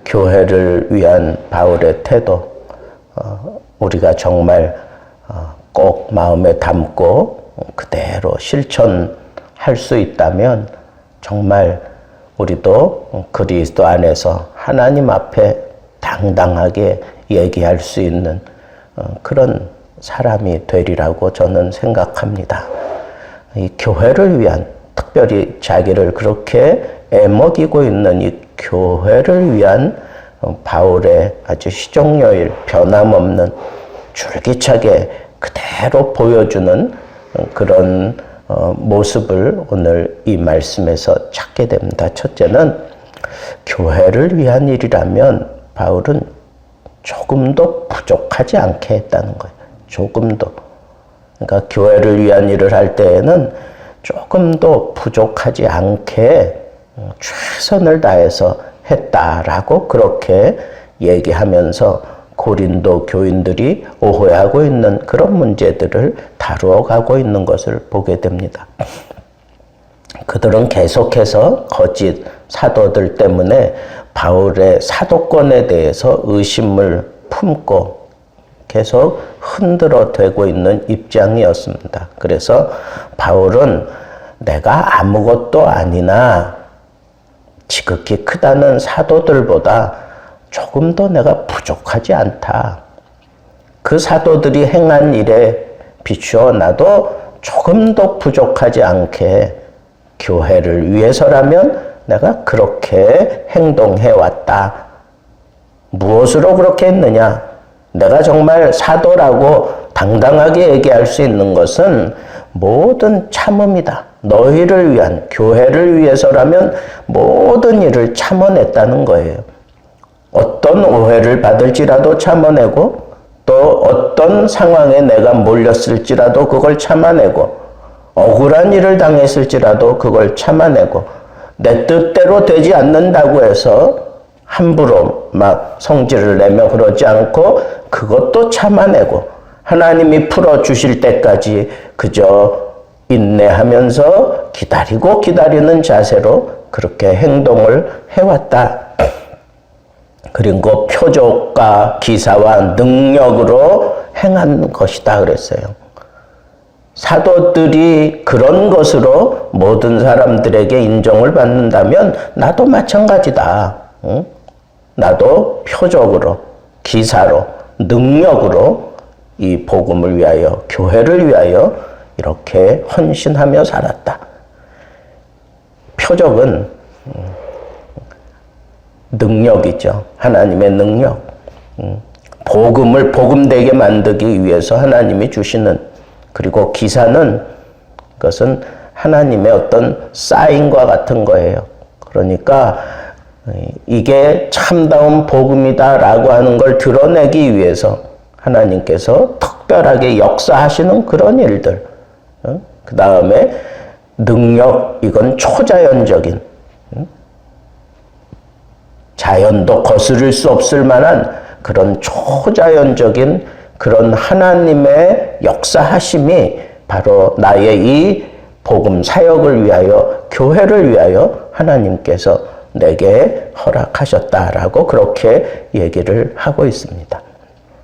교회를 위한 바울의 태도, 우리가 정말 꼭 마음에 담고 그대로 실천할 수 있다면 정말 우리도 그리스도 안에서 하나님 앞에 당당하게 얘기할 수 있는 그런 사람이 되리라고 저는 생각합니다. 이 교회를 위한, 특별히 자기를 그렇게 애먹이고 있는 이 교회를 위한 바울의 아주 시종료일, 변함없는, 줄기차게 그대로 보여주는 그런 모습을 오늘 이 말씀에서 찾게 됩니다. 첫째는 교회를 위한 일이라면 바울은 조금도 부족하지 않게 했다는 거예요. 조금도. 그러니까 교회를 위한 일을 할 때에는 조금도 부족하지 않게 최선을 다해서 했다라고 그렇게 얘기하면서 고린도 교인들이 오해하고 있는 그런 문제들을 다루어 가고 있는 것을 보게 됩니다. 그들은 계속해서 거짓 사도들 때문에 바울의 사도권에 대해서 의심을 품고 계속 흔들어 대고 있는 입장이었습니다. 그래서 바울은 내가 아무것도 아니나 지극히 크다는 사도들보다 조금 더 내가 부족하지 않다. 그 사도들이 행한 일에 비추어 나도 조금 더 부족하지 않게 교회를 위해서라면 내가 그렇게 행동해 왔다. 무엇으로 그렇게 했느냐? 내가 정말 사도라고 당당하게 얘기할 수 있는 것은 모든 참음이다. 너희를 위한, 교회를 위해서라면 모든 일을 참아냈다는 거예요. 어떤 오해를 받을지라도 참아내고 또 어떤 상황에 내가 몰렸을지라도 그걸 참아내고 억울한 일을 당했을지라도 그걸 참아내고 내 뜻대로 되지 않는다고 해서 함부로 막 성질을 내며 그러지 않고 그것도 참아내고 하나님이 풀어주실 때까지 그저 인내하면서 기다리고 기다리는 자세로 그렇게 행동을 해왔다. 그리고 표적과 기사와 능력으로 행한 것이다 그랬어요. 사도들이 그런 것으로 모든 사람들에게 인정을 받는다면 나도 마찬가지다. 응? 나도 표적으로, 기사로, 능력으로 이 복음을 위하여, 교회를 위하여 이렇게 헌신하며 살았다. 표적은 능력이죠. 하나님의 능력. 복음을 복음되게 만들기 위해서 하나님이 주시는, 그리고 기사는 그것은 하나님의 어떤 사인과 같은 거예요. 그러니까 이게 참다운 복음이다라고 하는 걸 드러내기 위해서 하나님께서 특별하게 역사하시는 그런 일들. 그 다음에 능력, 이건 초자연적인, 자연도 거스를 수 없을 만한 그런 초자연적인 그런 하나님의 역사하심이 바로 나의 이 복음 사역을 위하여, 교회를 위하여 하나님께서 내게 허락하셨다라고 그렇게 얘기를 하고 있습니다.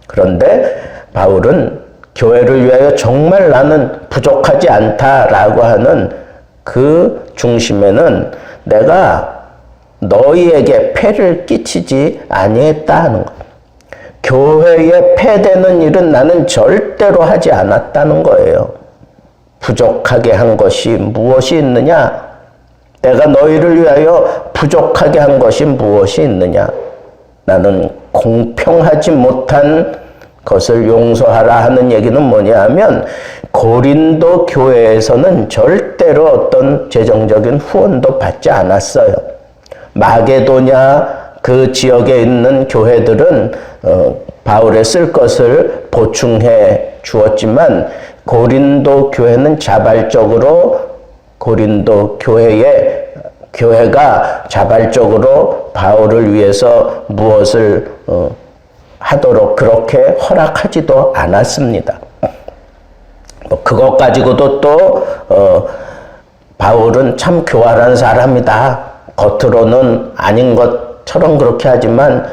그런데 바울은 교회를 위하여 정말 나는 부족하지 않다라고 하는 그 중심에는 내가 너희에게 폐를 끼치지 아니했다 하는 것. 교회에 폐되는 일은 나는 절대로 하지 않았다는 거예요. 부족하게 한 것이 무엇이 있느냐? 내가 너희를 위하여 부족하게 한 것이 무엇이 있느냐? 나는 공평하지 못한 것을 용서하라 하는 얘기는 뭐냐 하면 고린도 교회에서는 절대로 어떤 재정적인 후원도 받지 않았어요. 마게도냐 그 지역에 있는 교회들은 바울의 쓸 것을 보충해 주었지만 고린도 교회는 자발적으로 고린도 교회가 자발적으로 바울을 위해서 무엇을 하도록 그렇게 허락하지도 않았습니다. 그것 가지고도 또 바울은 참 교활한 사람이다. 겉으로는 아닌 것 말처럼 그렇게 하지만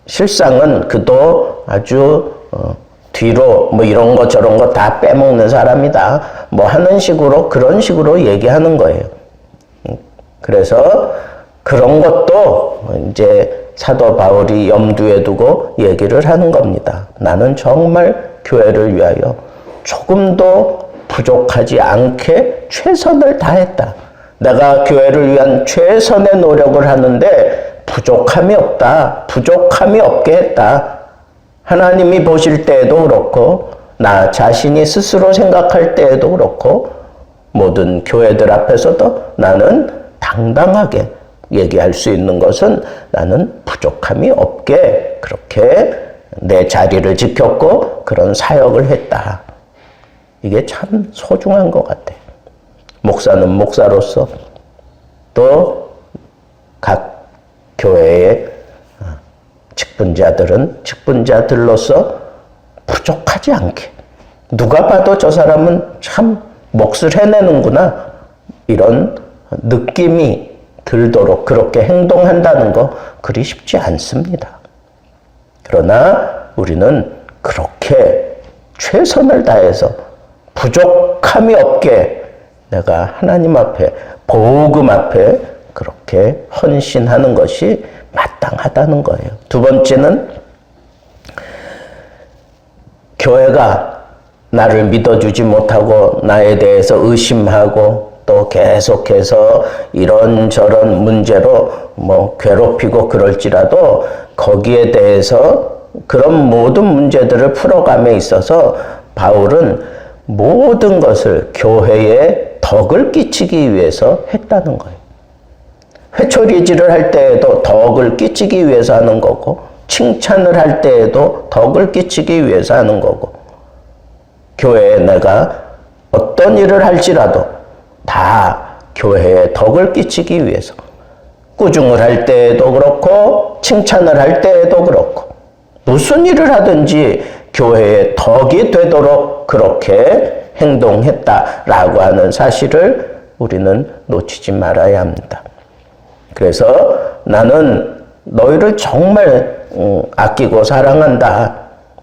실상은 그도 아주 뒤로 뭐 이런 거 저런 거 다 빼먹는 사람이다. 뭐 하는 식으로 그런 식으로 얘기하는 거예요. 그래서 그런 것도 이제 사도 바울이 염두에 두고 얘기를 하는 겁니다. 나는 정말 교회를 위하여 조금도 부족하지 않게 최선을 다했다. 내가 교회를 위한 최선의 노력을 하는데 부족함이 없다. 부족함이 없게 했다. 하나님이 보실 때에도 그렇고 나 자신이 스스로 생각할 때에도 그렇고 모든 교회들 앞에서도 나는 당당하게 얘기할 수 있는 것은 나는 부족함이 없게 그렇게 내 자리를 지켰고 그런 사역을 했다. 이게 참 소중한 것 같아. 목사는 목사로서 또 각 교회의 직분자들은 직분자들로서 부족하지 않게 누가 봐도 저 사람은 참 몫을 해내는구나 이런 느낌이 들도록 그렇게 행동한다는 거 그리 쉽지 않습니다. 그러나 우리는 그렇게 최선을 다해서 부족함이 없게 내가 하나님 앞에 복음 앞에 그렇게 헌신하는 것이 마땅하다는 거예요. 두 번째는 교회가 나를 믿어주지 못하고 나에 대해서 의심하고 또 계속해서 이런저런 문제로 뭐 괴롭히고 그럴지라도 거기에 대해서 그런 모든 문제들을 풀어감에 있어서 바울은 모든 것을 교회에 덕을 끼치기 위해서 했다는 거예요. 회초리질을 할 때에도 덕을 끼치기 위해서 하는 거고 칭찬을 할 때에도 덕을 끼치기 위해서 하는 거고 교회에 내가 어떤 일을 할지라도 다 교회에 덕을 끼치기 위해서 꾸중을 할 때에도 그렇고 칭찬을 할 때에도 그렇고 무슨 일을 하든지 교회에 덕이 되도록 그렇게 행동했다라고 하는 사실을 우리는 놓치지 말아야 합니다. 그래서 나는 너희를 정말 아끼고 사랑한다.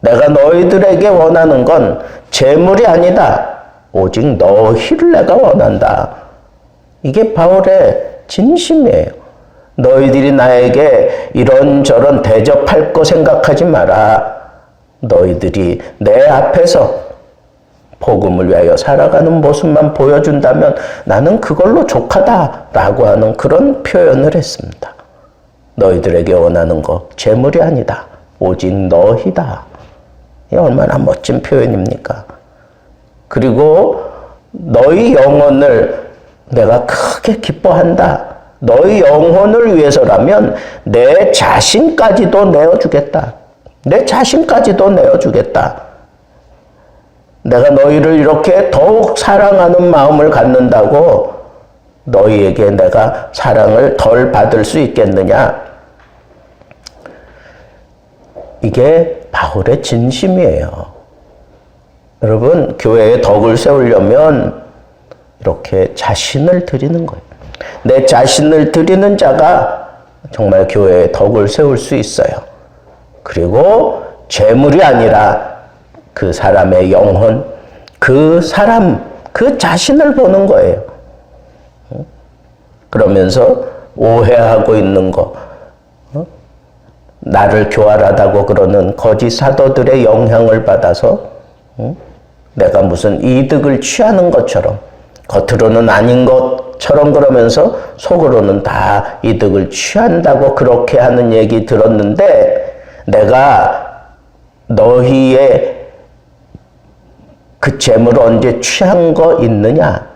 내가 너희들에게 원하는 건 재물이 아니다. 오직 너희를 내가 원한다. 이게 바울의 진심이에요. 너희들이 나에게 이런저런 대접할 거 생각하지 마라. 너희들이 내 앞에서 복음을 위하여 살아가는 모습만 보여준다면 나는 그걸로 족하다라고 하는 그런 표현을 했습니다. 너희들에게 원하는 거 재물이 아니다. 오직 너희다. 이게 얼마나 멋진 표현입니까? 그리고 너희 영혼을 내가 크게 기뻐한다. 너희 영혼을 위해서라면 내 자신까지도 내어주겠다. 내 자신까지도 내어주겠다. 내가 너희를 이렇게 더욱 사랑하는 마음을 갖는다고 너희에게 내가 사랑을 덜 받을 수 있겠느냐? 이게 바울의 진심이에요. 여러분, 교회에 덕을 세우려면 이렇게 자신을 드리는 거예요. 내 자신을 드리는 자가 정말 교회에 덕을 세울 수 있어요. 그리고 재물이 아니라 그 사람의 영혼, 그 사람, 그 자신을 보는 거예요. 그러면서 오해하고 있는 거, 나를 교활하다고 그러는 거짓 사도들의 영향을 받아서 내가 무슨 이득을 취하는 것처럼 겉으로는 아닌 것처럼 그러면서 속으로는 다 이득을 취한다고 그렇게 하는 얘기 들었는데 내가 너희의 그 재물을 언제 취한 거 있느냐?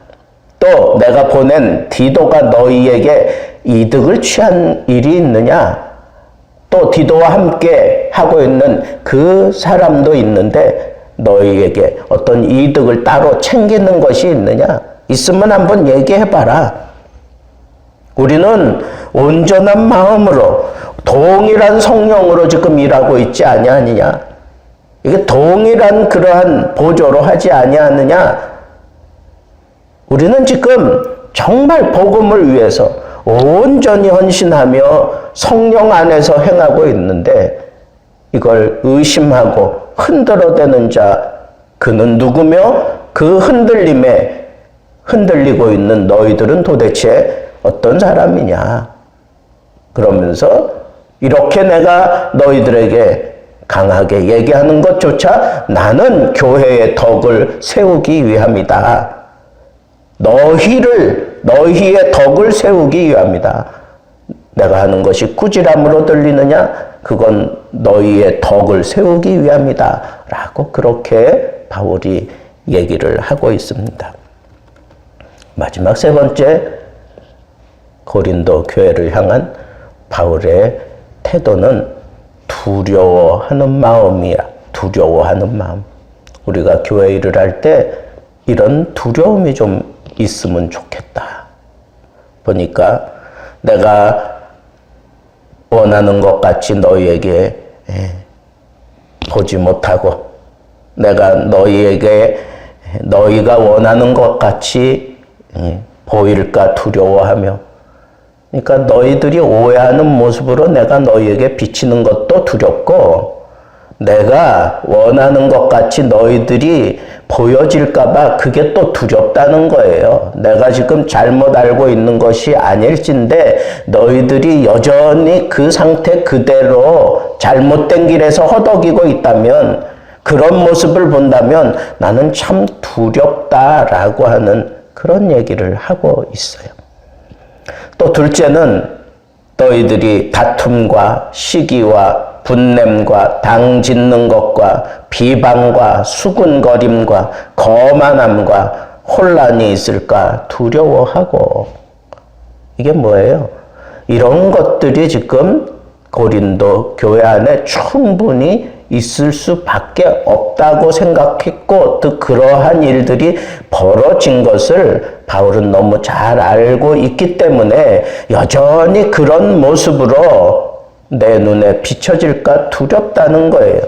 또 내가 보낸 디도가 너희에게 이득을 취한 일이 있느냐? 또 디도와 함께 하고 있는 그 사람도 있는데 너희에게 어떤 이득을 따로 챙기는 것이 있느냐? 있으면 한번 얘기해봐라. 우리는 온전한 마음으로 동일한 성령으로 지금 일하고 있지 아니하느냐? 이게 동일한 그러한 보조로 하지 아니하느냐? 우리는 지금 정말 복음을 위해서 온전히 헌신하며 성령 안에서 행하고 있는데 이걸 의심하고 흔들어대는 자 그는 누구며 그 흔들림에 흔들리고 있는 너희들은 도대체 어떤 사람이냐. 그러면서 이렇게 내가 너희들에게 강하게 얘기하는 것조차 나는 교회의 덕을 세우기 위함이다. 너희의 덕을 세우기 위함이다. 내가 하는 것이 꾸지람으로 들리느냐? 그건 너희의 덕을 세우기 위함이다. 라고 그렇게 바울이 얘기를 하고 있습니다. 마지막 세 번째, 고린도 교회를 향한 바울의 태도는 두려워하는 마음이야. 두려워하는 마음. 우리가 교회 일을 할 때 이런 두려움이 좀 있으면 좋겠다. 보니까 내가 원하는 것 같이 너희에게 보지 못하고 내가 너희가 원하는 것 같이 보일까 두려워하며 그러니까 너희들이 오해하는 모습으로 내가 너희에게 비치는 것도 두렵고 내가 원하는 것 같이 너희들이 보여질까 봐 그게 또 두렵다는 거예요. 내가 지금 잘못 알고 있는 것이 아닐진데 너희들이 여전히 그 상태 그대로 잘못된 길에서 허덕이고 있다면 그런 모습을 본다면 나는 참 두렵다라고 하는 그런 얘기를 하고 있어요. 또 둘째는 너희들이 다툼과 시기와 분냄과 당 짓는 것과 비방과 수군거림과 거만함과 혼란이 있을까 두려워하고 이게 뭐예요? 이런 것들이 지금 고린도 교회 안에 충분히 있을 수밖에 없다고 생각했고 또 그러한 일들이 벌어진 것을 바울은 너무 잘 알고 있기 때문에 여전히 그런 모습으로 내 눈에 비춰질까 두렵다는 거예요.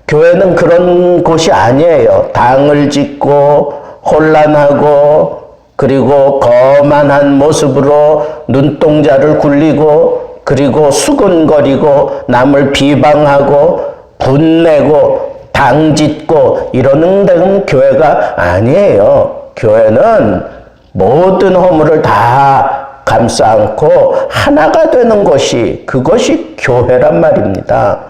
교회는 그런 곳이 아니에요. 당을 짓고 혼란하고 그리고 거만한 모습으로 눈동자를 굴리고 그리고 수근거리고 남을 비방하고 분내고 당짓고 이러는 데는 교회가 아니에요. 교회는 모든 허물을 다 감싸 안고 하나가 되는 것이 그것이 교회란 말입니다.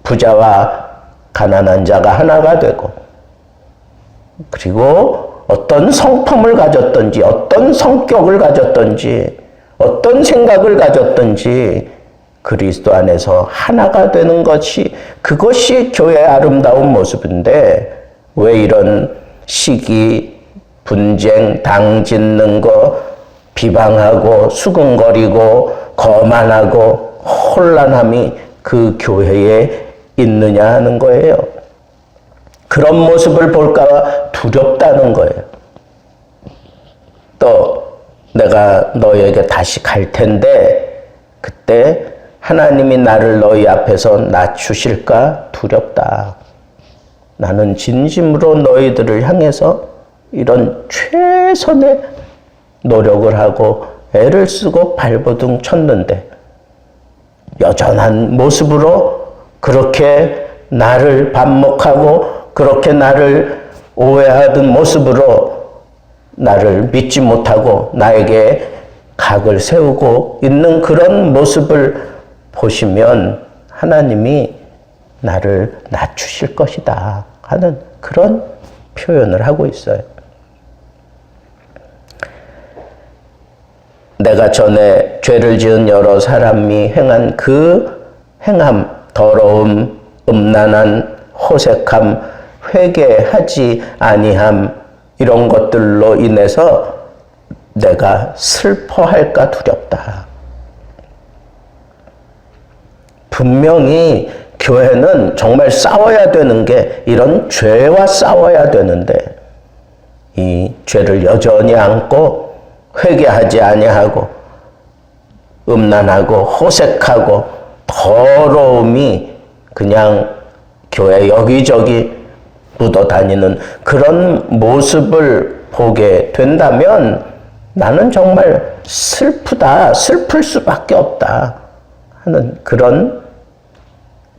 부자와 가난한 자가 하나가 되고 그리고 어떤 성품을 가졌든지 어떤 성격을 가졌든지 어떤 생각을 가졌든지 그리스도 안에서 하나가 되는 것이 그것이 교회의 아름다운 모습인데 왜 이런 시기, 분쟁, 당 짓는 거 비방하고 수근거리고 거만하고 혼란함이 그 교회에 있느냐 하는 거예요. 그런 모습을 볼까 두렵다는 거예요. 또 내가 너희에게 다시 갈 텐데 그때 하나님이 나를 너희 앞에서 낮추실까 두렵다. 나는 진심으로 너희들을 향해서 이런 최선의 노력을 하고 애를 쓰고 발버둥 쳤는데 여전한 모습으로 그렇게 나를 반목하고 그렇게 나를 오해하던 모습으로 나를 믿지 못하고 나에게 각을 세우고 있는 그런 모습을 보시면 하나님이 나를 낮추실 것이다 하는 그런 표현을 하고 있어요. 내가 전에 죄를 지은 여러 사람이 행한 그 행함, 더러움, 음란한 호색함, 회개하지 아니함 이런 것들로 인해서 내가 슬퍼할까 두렵다. 분명히 교회는 정말 싸워야 되는 게 이런 죄와 싸워야 되는데 이 죄를 여전히 안고 회개하지 아니하고 음란하고 호색하고 더러움이 그냥 교회 여기저기 묻어다니는 그런 모습을 보게 된다면 나는 정말 슬프다, 슬플 수밖에 없다 하는 그런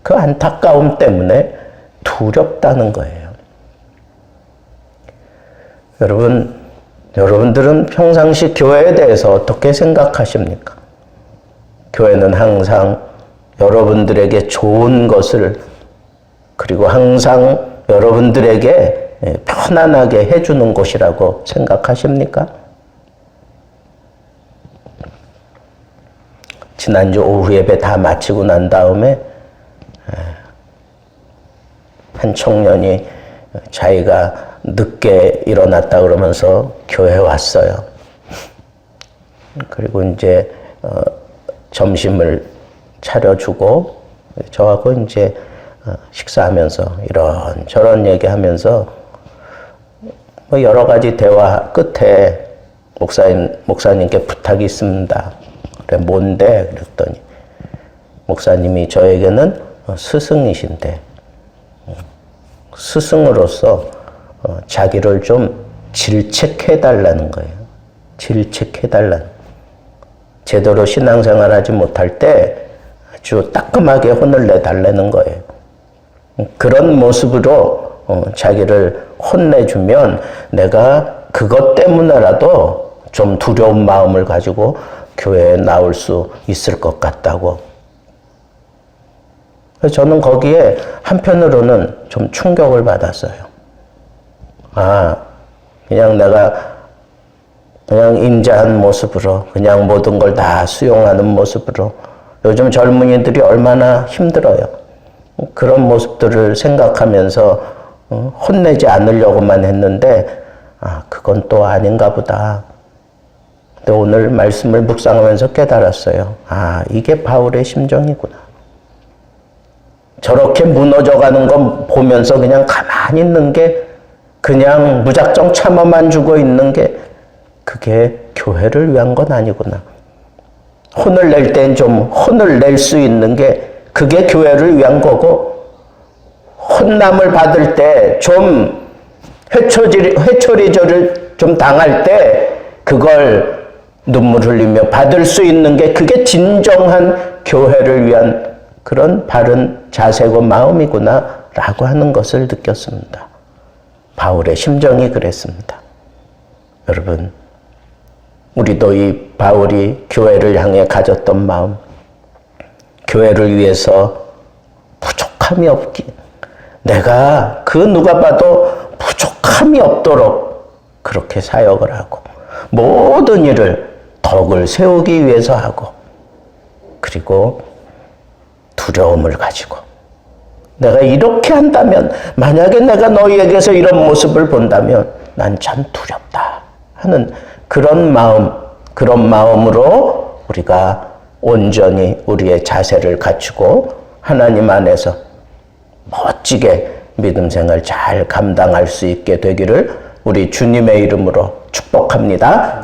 그 안타까움 때문에 두렵다는 거예요. 여러분들은 평상시 교회에 대해서 어떻게 생각하십니까? 교회는 항상 여러분들에게 좋은 것을 그리고 항상 여러분들에게 편안하게 해주는 곳이라고 생각하십니까? 지난주 오후 예배 다 마치고 난 다음에 한 청년이 자기가 늦게 일어났다 그러면서 교회에 왔어요. 그리고 이제 점심을 차려주고 저하고 이제 식사하면서 이런저런 얘기하면서 뭐 여러 가지 대화 끝에 목사님께 부탁이 있습니다. 그래 뭔데? 그랬더니 목사님이 저에게는 스승이신데 스승으로서 자기를 좀 질책해달라는 거예요. 질책해달라는. 제대로 신앙생활하지 못할 때 아주 따끔하게 혼을 내달라는 거예요. 그런 모습으로 자기를 혼내주면 내가 그것 때문에라도 좀 두려운 마음을 가지고 교회에 나올 수 있을 것 같다고. 그래서 저는 거기에 한편으로는 좀 충격을 받았어요. 그냥 내가 그냥 인자한 모습으로 그냥 모든 걸 다 수용하는 모습으로 요즘 젊은이들이 얼마나 힘들어요. 그런 모습들을 생각하면서 혼내지 않으려고만 했는데 그건 또 아닌가 보다. 근데 오늘 말씀을 묵상하면서 깨달았어요. 이게 바울의 심정이구나. 저렇게 무너져가는 거 보면서 그냥 가만히 있는 게 그냥 무작정 참아만 주고 있는 게 그게 교회를 위한 건 아니구나. 혼을 낼 땐 좀 혼을 낼 수 있는 게 그게 교회를 위한 거고 혼남을 받을 때 좀 회초리절을 좀 당할 때 그걸 눈물 흘리며 받을 수 있는 게 그게 진정한 교회를 위한 그런 바른 자세고 마음이구나 라고 하는 것을 느꼈습니다. 바울의 심정이 그랬습니다. 여러분, 우리도 이 바울이 교회를 향해 가졌던 마음, 교회를 위해서 부족함이 없기, 내가 그 누가 봐도 부족함이 없도록 그렇게 사역을 하고 모든 일을 덕을 세우기 위해서 하고 그리고 두려움을 가지고 내가 이렇게 한다면 만약에 내가 너희에게서 이런 모습을 본다면 난 참 두렵다 하는 그런 마음으로 우리가 온전히 우리의 자세를 갖추고 하나님 안에서 멋지게 믿음 생활 잘 감당할 수 있게 되기를 우리 주님의 이름으로 축복합니다.